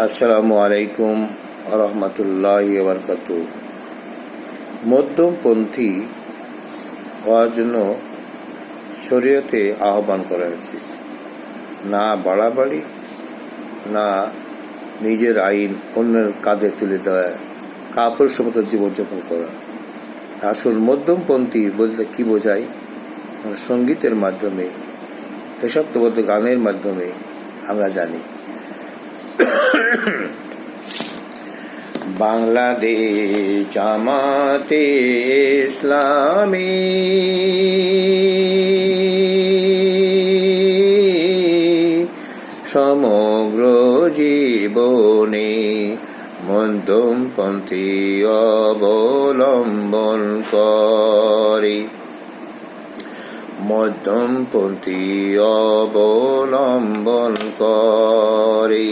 আসসালামু আলাইকুম রহমতুল্লাহি ওয়া বারাকাতুহু। মধ্যমপন্থী হওয়ার জন্য শরীয়তে আহ্বান করা হয়েছে, না বাড়াবাড়ি, না নিজের আইন অন্যের কাঁধে তুলে দেওয়া, কাপড় সমত জীবনযাপন করা। আসল মধ্যমপন্থী বলতে কি বোঝায়? সঙ্গীতের মাধ্যমে, দেশাত্মবোধক গানের মাধ্যমে আমরা জানি। বাংলাদেশ জামাতে ইসলামী সমগ্র জীবনে মধ্যমপন্থী অবলম্বন করে, মধ্যমপন্থী অবলম্বন করে।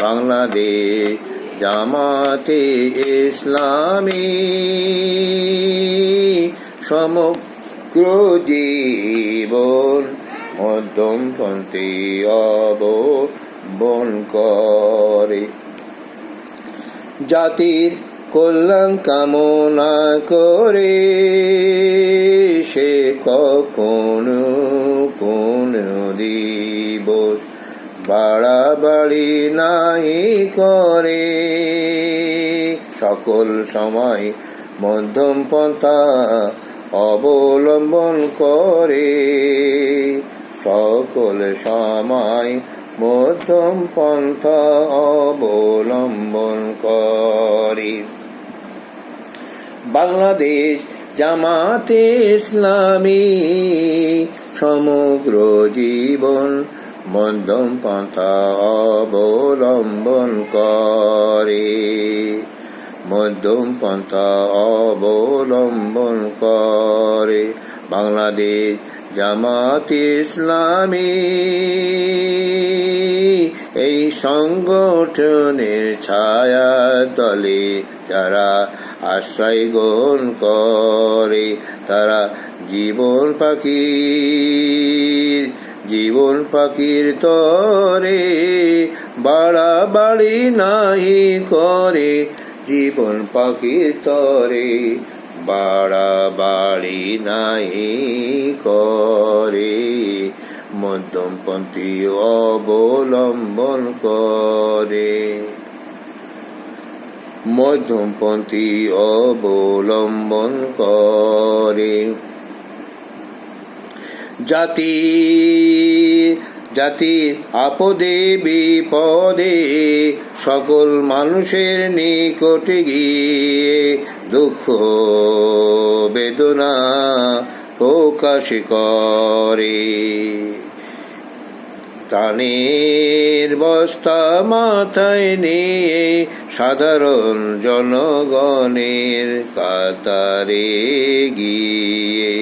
বাংলাদেশ জামাতে ইসলামী সমগ্র জীবন মধ্যমপন্থী অবলম্বন করে। জাতির কল্যাণ কামনা করে সে কখনো কোনো দিবস বাড়াবাড়ি নাই করে। সকল সময় মধ্যম পন্থা অবলম্বন করে, সকল সময় মধ্যম পন্থা অবলম্বন করে। বাংলাদেশ জামাতে ইসলামী সমগ্র জীবন মধ্যম পন্থা অবলম্বন করে, মধ্যম পন্থা অবলম্বন করে। বাংলাদেশ জামাতে ইসলামী এই সংগঠনের ছায়া তলে যারা আশ্রয় গ্রহণ করে, তারা জীবন পাখির তরে বাড়াবাড়ি নাই করে। জীবন পাখির তরে বাড়াবাড়ি নাই করে, মধ্যমপন্থী অবলম্বন করে, মধ্যমপন্থী অবলম্বন করে। জাতির আপদে বিপদে সকল মানুষের নিকটে গিয়ে দুঃখ বেদনা প্রকাশ করে। ত্রাণের বস্তা মাথায় নিয়ে সাধারণ জনগণের কাতারে গিয়ে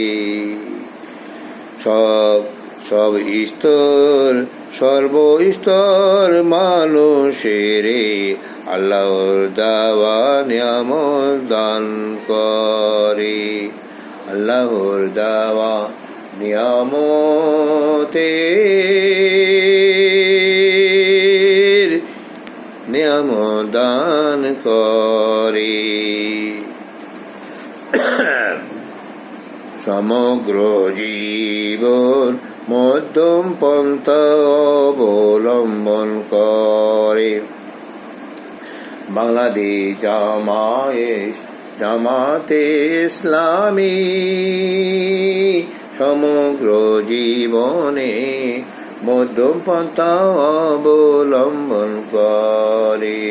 সব সর্বস্তর মানুষের আল্লাহর দেওয়া নিয়ামত দান করে, আল্লাহর দেওয়া নিয়ামত দান করে। সমগ্র জীবন মধ্যম পন্থা অবলম্বন করে। বাংলাদেশ জামাতে ইসলামী সমগ্র জীবনে মধ্যম পন্থা অবলম্বন করে।